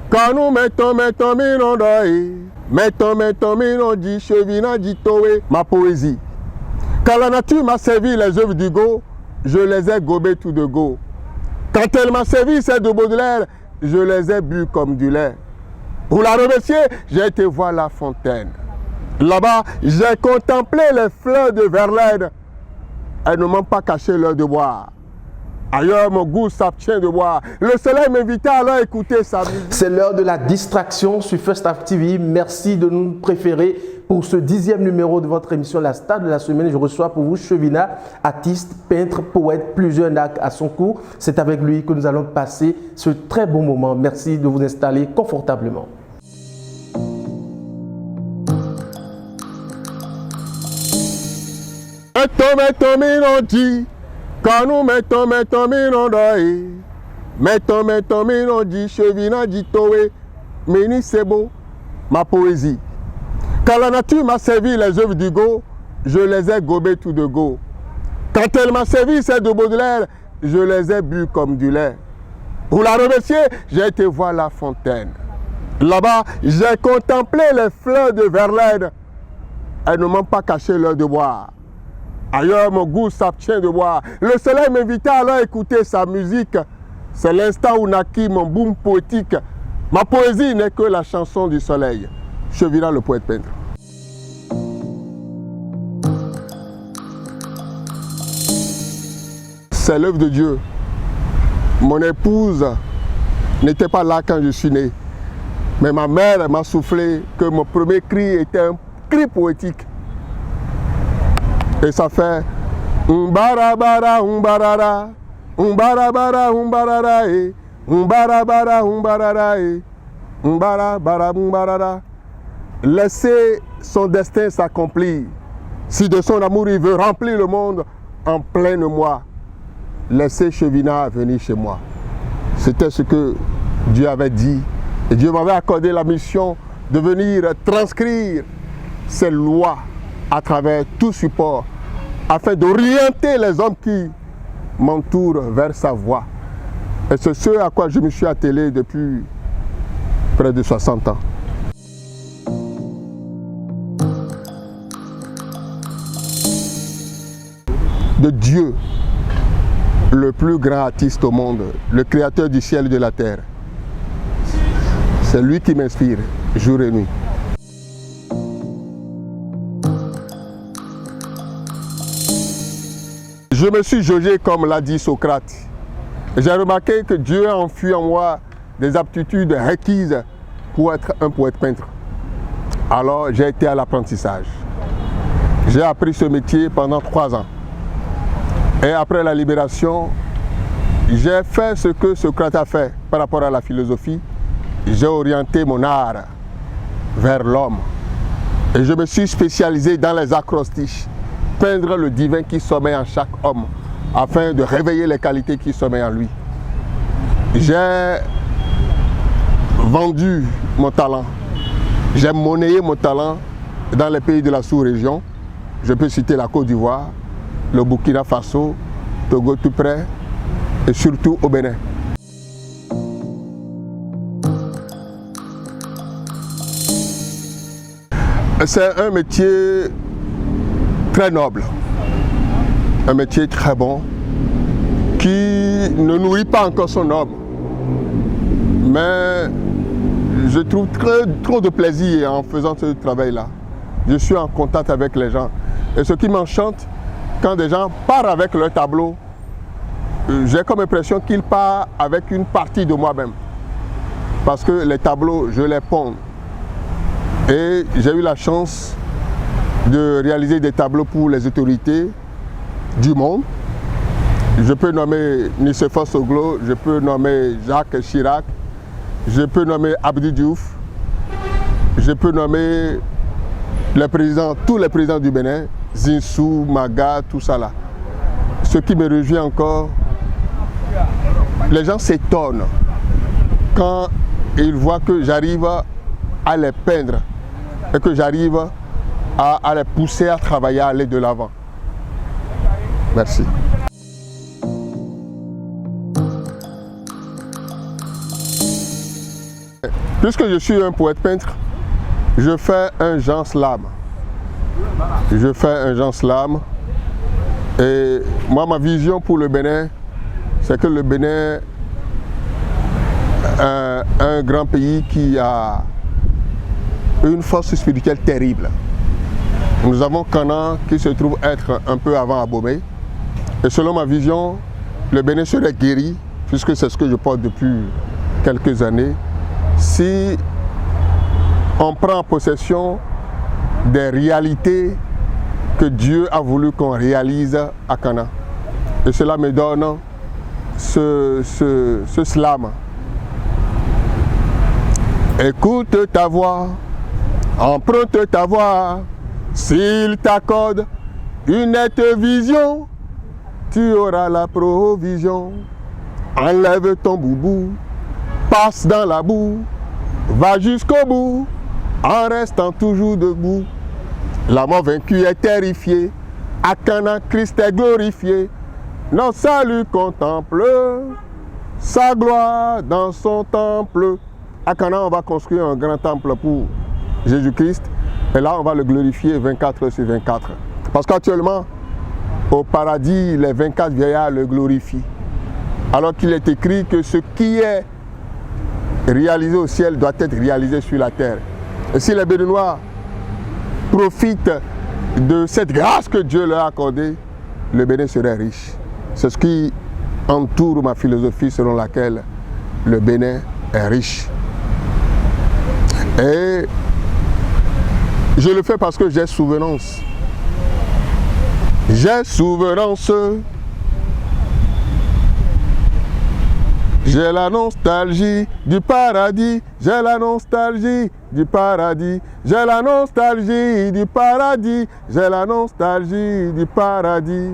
Quand nous mettons minondoi, mettons minondi, chevina dit toé, ma poésie. Quand la nature m'a servi les œuvres d'Hugo, je les ai gobées tout de go. Quand elle m'a servi celles de Baudelaire, je les ai bu comme du lait. Pour la remercier, j'ai été voir la fontaine. Là-bas, j'ai contemplé les fleurs de Verlaine. Elles ne m'ont pas caché l'heure de boire. Ailleurs, mon goût s'abstient de boire. Le soleil m'invitait alors à écouter sa musique. C'est l'heure de la distraction sur First Art TV. Merci de nous préférer pour ce 10e numéro de votre émission La Star de la Semaine. Je reçois pour vous Chevina, artiste, peintre, poète, plusieurs nacs à son cou. C'est avec lui que nous allons passer ce très bon moment. Merci de vous installer confortablement. Mettons minondi, quand nous mettons minondoi, mettons minondi, chevina dit toé, meni c'est beau, ma poésie. Quand la nature m'a servi les œuvres d'Hugo, je les ai gobées tout de go. Quand elle m'a servi celles de Baudelaire, je les ai bu comme du lait. Pour la remercier, j'ai été voir la fontaine. Là-bas, j'ai contemplé les fleurs de Verlaine. Elles ne m'ont pas caché l'heure de boire. Ailleurs, mon goût s'abstient de boire. Le soleil m'invitait alors à écouter sa musique. C'est l'instant où naquit mon boom poétique. Ma poésie n'est que la chanson du soleil. Chevina, le poète peintre. C'est l'œuvre de Dieu. Mon épouse n'était pas là quand je suis né. Mais ma mère m'a soufflé que mon premier cri était un cri poétique. Et ça fait umbarabara umbarara, umbarabara umbarara, umbarabara umbarara, umbarabara umbarara. Laissez son destin s'accomplir. Si de son amour il veut remplir le monde en plein de moi, laissez Chevina venir chez moi. C'était ce que Dieu avait dit. Et Dieu m'avait accordé la mission de venir transcrire ces lois à travers tout support, afin d'orienter les hommes qui m'entourent vers sa voie. Et c'est ce à quoi je me suis attelé depuis près de 60 ans. De Dieu, le plus grand artiste au monde, le créateur du ciel et de la terre. C'est lui qui m'inspire jour et nuit. Je me suis jaugé comme l'a dit Socrate. J'ai remarqué que Dieu a enfui en moi des aptitudes requises pour être un poète peintre. Alors j'ai été à l'apprentissage. J'ai appris ce métier pendant 3 ans. Et après la libération, j'ai fait ce que Socrate a fait par rapport à la philosophie. J'ai orienté mon art vers l'homme. Et je me suis spécialisé dans les acrostiches. Peindre le divin qui sommeille en chaque homme, afin de réveiller les qualités qui sommeillent en lui. J'ai vendu mon talent, j'ai monnayé mon talent dans les pays de la sous-région. Je peux citer la Côte d'Ivoire, le Burkina Faso, Togo tout près, et surtout au Bénin. C'est un métier très noble, un métier très bon, qui ne nourrit pas encore son homme. Mais je trouve trop de plaisir en faisant ce travail-là. Je suis en contact avec les gens. Et ce qui m'enchante, quand des gens partent avec leur tableau, j'ai comme impression qu'ils partent avec une partie de moi-même. Parce que les tableaux, je les ponds. Et j'ai eu la chance de réaliser des tableaux pour les autorités du monde. Je peux nommer Nicéphore Soglo, je peux nommer Jacques Chirac, je peux nommer Abdou Diouf, je peux nommer tous les présidents du Bénin, Zinsou, Maga, tout ça là. Ce qui me réjouit encore, les gens s'étonnent quand ils voient que j'arrive à les peindre et que j'arrive à les pousser à travailler, à aller de l'avant. Merci. Puisque je suis un poète peintre, je fais un Jean Slam. Je fais un Jean Slam. Et moi, ma vision pour le Bénin, c'est que le Bénin est un grand pays qui a une force spirituelle terrible. Nous avons Kana qui se trouve être un peu avant Abomey. Et selon ma vision, le Bénin serait guéri, puisque c'est ce que je porte depuis quelques années, si on prend possession des réalités que Dieu a voulu qu'on réalise à Kana. Et cela me donne ce slam. Écoute ta voix, emprunte ta voix, s'il t'accorde une nette vision, tu auras la provision. Enlève ton boubou, passe dans la boue, va jusqu'au bout, en restant toujours debout. La mort vaincue est terrifiée, à Kana Christ est glorifié. Notre salut contemple sa gloire dans son temple. À Kana, on va construire un grand temple pour Jésus-Christ. Et là, on va le glorifier 24 sur 24. Parce qu'actuellement, au paradis, les 24 vieillards le glorifient. Alors qu'il est écrit que ce qui est réalisé au ciel doit être réalisé sur la terre. Et si les Béninois profitent de cette grâce que Dieu leur a accordée, le Bénin serait riche. C'est ce qui entoure ma philosophie selon laquelle le Bénin est riche. Et je le fais parce que j'ai souvenance. J'ai souvenance. J'ai la nostalgie du paradis. J'ai la nostalgie du paradis. J'ai la nostalgie du paradis. J'ai la nostalgie du paradis.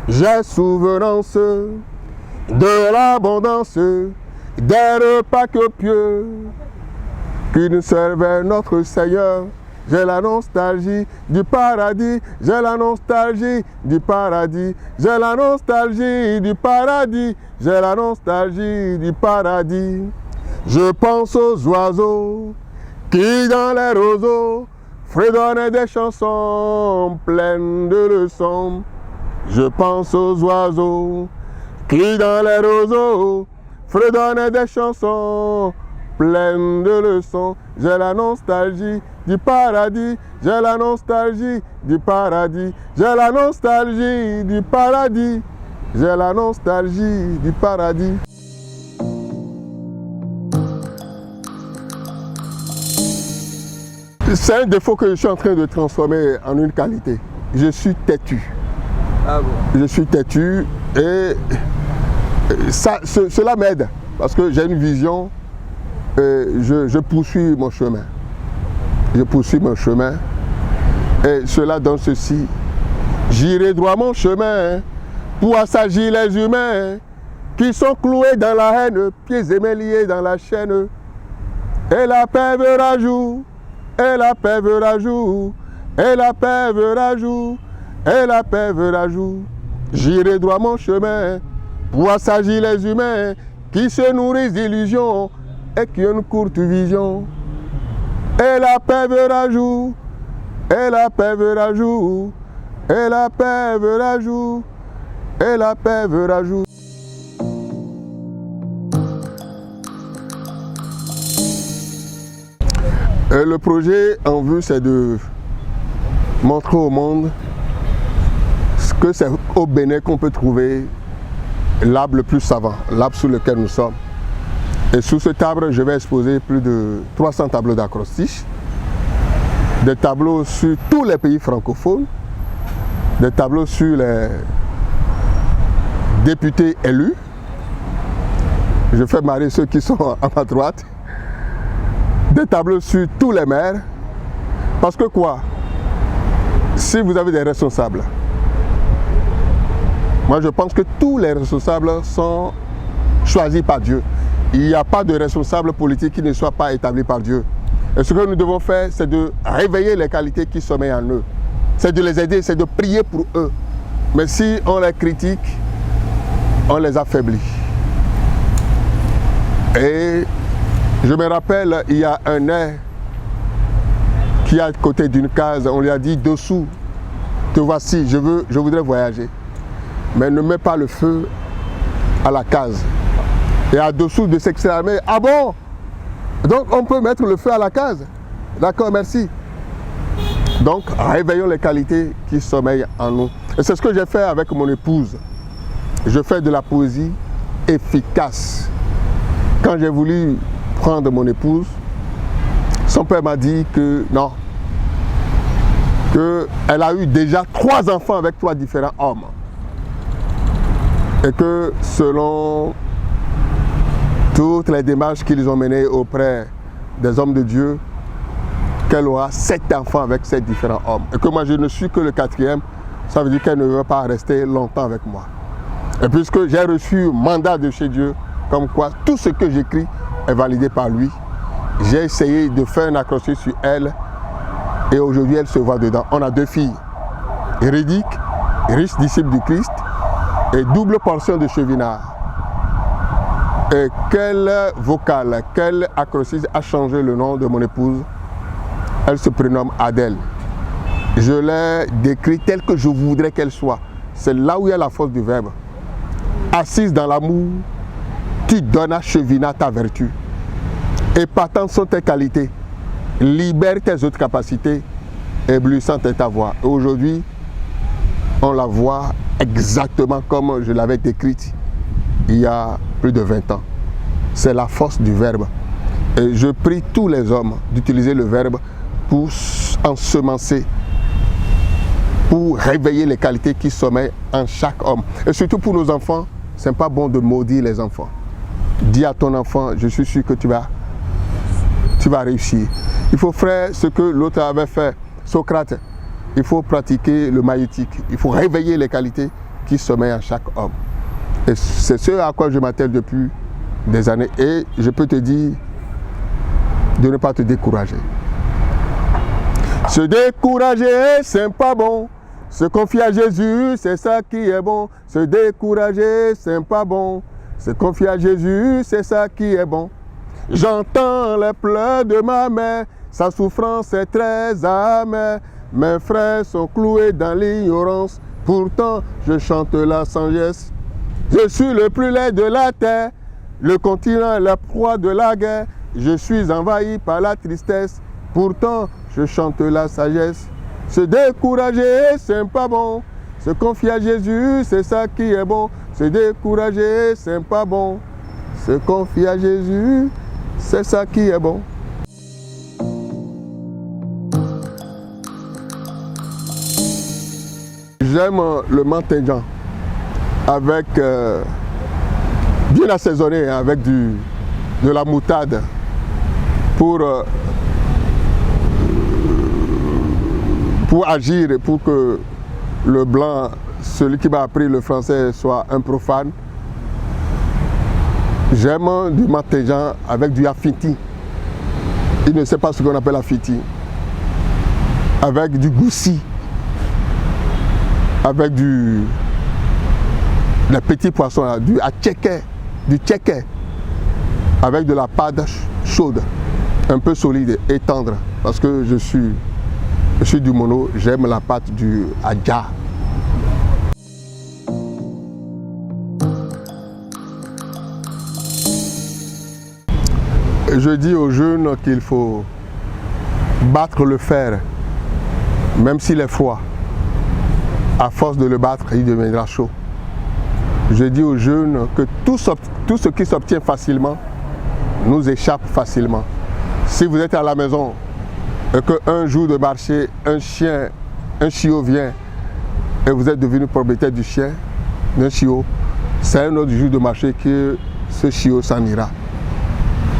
J'ai souvenance de l'abondance des repas copieux qui nous servait notre Seigneur. J'ai la nostalgie du paradis, j'ai la nostalgie du paradis, j'ai la nostalgie du paradis, j'ai la nostalgie du paradis. Je pense aux oiseaux qui dans les roseaux fredonnent des chansons pleines de leçons. Je pense aux oiseaux qui dans les roseaux fredonnent des chansons pleines de leçons. J'ai la nostalgie du paradis, j'ai la nostalgie du paradis, j'ai la nostalgie du paradis, j'ai la nostalgie du paradis. C'est un défaut que je suis en train de transformer en une qualité. Je suis têtu. Ah bon? Je suis têtu et cela m'aide parce que j'ai une vision. Je poursuis mon chemin. Je poursuis mon chemin. Et cela donne ceci. J'irai droit mon chemin pour assagir les humains qui sont cloués dans la haine, pieds et mains liés dans la chaîne. Et la paix verra jour, et la paix verra jour, et la paix verra jour, et la paix verra jour. J'irai droit mon chemin pour assagir les humains qui se nourrissent d'illusions et qui ont une courte vision. Et la paix verra jour, et la paix verra jour, et la paix verra jour, et la paix verra jour. Et le projet en vue, c'est de montrer au monde que c'est au Bénin qu'on peut trouver l'arbre le plus savant, l'arbre sous lequel nous sommes. Et sous cet arbre, je vais exposer plus de 300 tableaux d'acrostiche, des tableaux sur tous les pays francophones, des tableaux sur les députés élus. Je fais marrer ceux qui sont à ma droite. Des tableaux sur tous les maires. Parce que quoi? Si vous avez des responsables, moi je pense que tous les responsables sont choisis par Dieu. Il n'y a pas de responsable politique qui ne soit pas établi par Dieu. Et ce que nous devons faire, c'est de réveiller les qualités qui sommeillent en eux. C'est de les aider, c'est de prier pour eux. Mais si on les critique, on les affaiblit. Et Je me rappelle, il y a un nez qui est à côté d'une case, on lui a dit dessous, te voici, je voudrais voyager. Mais ne mets pas le feu à la case. Et à dessous de s'exclamer, ah bon? Donc on peut mettre le feu à la case. D'accord, merci. Donc réveillons les qualités qui sommeillent en nous. Et c'est ce que j'ai fait avec mon épouse. Je fais de la poésie efficace. Quand j'ai voulu prendre mon épouse, son père m'a dit que non, qu'elle a eu déjà 3 enfants avec 3 différents hommes. Et que selon toutes les démarches qu'ils ont menées auprès des hommes de Dieu, qu'elle aura 7 enfants avec 7 différents hommes. Et que moi je ne suis que le 4e, ça veut dire qu'elle ne veut pas rester longtemps avec moi. Et puisque j'ai reçu un mandat de chez Dieu, comme quoi tout ce que j'écris est validé par lui, j'ai essayé de faire un accroché sur elle et aujourd'hui elle se voit dedans. On a 2 filles, Hérédique, riche disciple du Christ et double portion de Chevinard. Et quel vocal, quel accroché a changé le nom de mon épouse. Elle se prénomme Adèle. Je l'ai décrite telle que je voudrais qu'elle soit. C'est là où il y a la force du verbe. Assise dans l'amour, tu donnes à Chevinard ta vertu. Épatante sont tes qualités. Libère tes autres capacités. Éblouissante est ta voix. Et aujourd'hui, on la voit exactement comme je l'avais décrite il y a plus de 20 ans. C'est la force du verbe. Et je prie tous les hommes d'utiliser le verbe pour ensemencer, pour réveiller les qualités qui sommeillent en chaque homme. Et surtout pour nos enfants, ce n'est pas bon de maudire les enfants. Dis à ton enfant, je suis sûr que tu vas réussir. Il faut faire ce que l'autre avait fait, Socrate. Il faut pratiquer le maïeutique. Il faut réveiller les qualités qui sommeillent en chaque homme. Et c'est ce à quoi je m'attelle depuis des années. Et je peux te dire de ne pas te décourager. Se décourager, c'est pas bon. Se confier à Jésus, c'est ça qui est bon. Se décourager, c'est pas bon. Se confier à Jésus, c'est ça qui est bon. J'entends les pleurs de ma mère, sa souffrance est très amère. Mes frères sont cloués dans l'ignorance, pourtant je chante la sagesse. Je suis le plus laid de la terre, le continent est la proie de la guerre. Je suis envahi par la tristesse, pourtant je chante la sagesse. Se décourager, c'est pas bon. Se confier à Jésus, c'est ça qui est bon. Se décourager, c'est pas bon. Se confier à Jésus, c'est ça qui est bon. J'aime le manteignan avec bien assaisonné avec de la moutarde pour agir, pour que le blanc, celui qui m'a appris le français, soit un profane. J'aime du manteignan avec du affiti. Il ne sait pas ce qu'on appelle affiti. Avec du goussi. Avec des petits poissons, là, du tchéké. Avec de la pâte chaude, un peu solide et tendre. Parce que je suis du mono, j'aime la pâte du adja. Je dis aux jeunes qu'il faut battre le fer, même s'il est froid. À force de le battre, il deviendra chaud. Je dis aux jeunes que tout ce qui s'obtient facilement nous échappe facilement. Si vous êtes à la maison et qu'un jour de marché, un chiot vient et vous êtes devenu propriétaire du chien, d'un chiot, c'est un autre jour de marché que ce chiot s'en ira.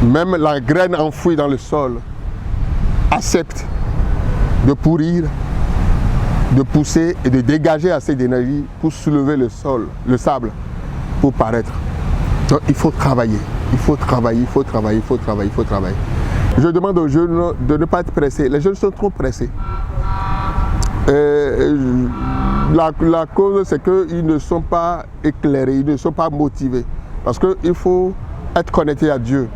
Même la graine enfouie dans le sol accepte de pourrir, de pousser et de dégager assez d'énergie pour soulever le sol, le sable, pour paraître. Donc il faut travailler, il faut travailler. Je demande aux jeunes de ne pas être pressés. Les jeunes sont trop pressés. La cause, c'est qu'ils ne sont pas éclairés, ils ne sont pas motivés. Parce qu'il faut être connecté à Dieu.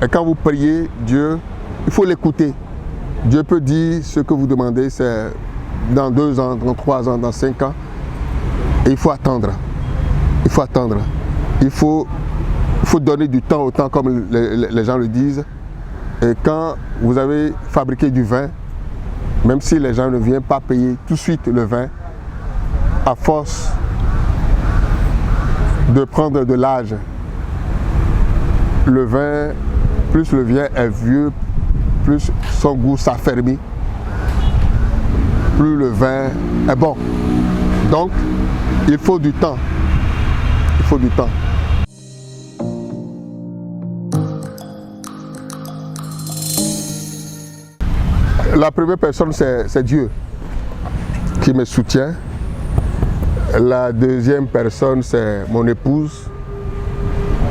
Et quand vous priez Dieu, il faut l'écouter. Dieu peut dire ce que vous demandez, c'est dans 2 ans, dans 3 ans, dans 5 ans. Et il faut attendre. Il faut attendre. Il faut donner du temps au temps, comme les gens le disent. Et quand vous avez fabriqué du vin, même si les gens ne viennent pas payer tout de suite le vin, à force de prendre de l'âge, le vin, plus le vin est vieux, plus son goût s'affermit, plus le vin est bon. Donc, il faut du temps. Il faut du temps. La première personne, c'est Dieu qui me soutient. La deuxième personne, c'est mon épouse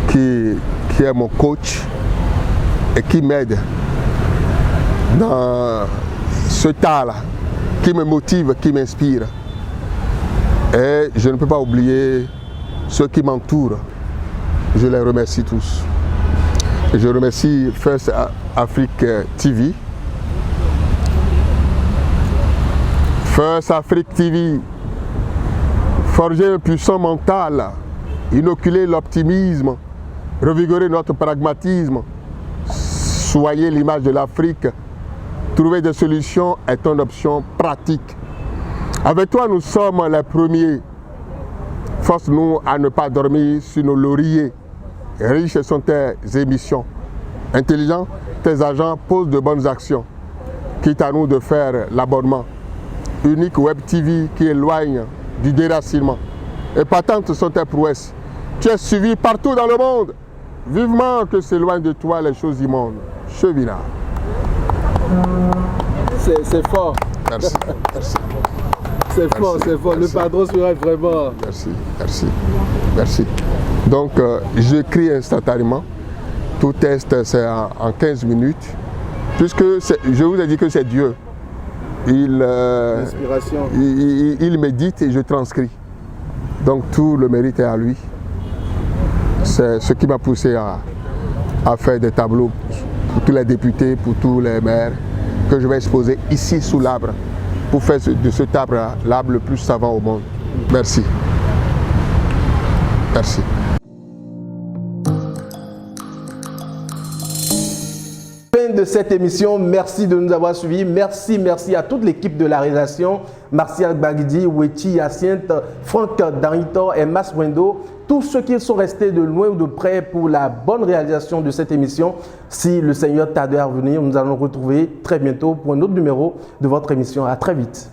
qui est mon coach et qui m'aide dans ce tas-là, qui me motive, qui m'inspire. Et je ne peux pas oublier ceux qui m'entourent. Je les remercie tous. Et je remercie First Afrique TV. First Afrique TV, forger un puissant mental, inoculer l'optimisme, revigorer notre pragmatisme, soyez l'image de l'Afrique. Trouver des solutions est une option pratique. Avec toi, nous sommes les premiers. Force-nous à ne pas dormir sur nos lauriers. Riches sont tes émissions. Intelligents, tes agents posent de bonnes actions. Quitte à nous de faire l'abonnement. Unique Web TV qui éloigne du déracinement. Et patentes sont tes prouesses. Tu es suivi partout dans le monde. Vivement que s'éloignent de toi les choses immondes. Chevina. C'est fort. Merci. Merci. C'est fort, c'est fort. Merci. Le padron serait vraiment... Merci, merci, merci. Donc, j'écris instantanément. Tout test, c'est en 15 minutes. Puisque je vous ai dit que c'est Dieu. Il médite et je transcris. Donc, tout le mérite est à lui. C'est ce qui m'a poussé à faire des tableaux pour tous les députés, pour tous les maires, que je vais exposer ici sous l'arbre, pour faire de cet arbre l'arbre le plus savant au monde. Merci. Merci. Fin de cette émission, merci de nous avoir suivis. Merci à toute l'équipe de la réalisation. Martial Bagdi, Wechi Hyacinthe, Franck Danito et Mas Wendo. Tous ceux qui sont restés de loin ou de près pour la bonne réalisation de cette émission. Si le Seigneur tarde à revenir, nous allons nous retrouver très bientôt pour un autre numéro de votre émission. À très vite.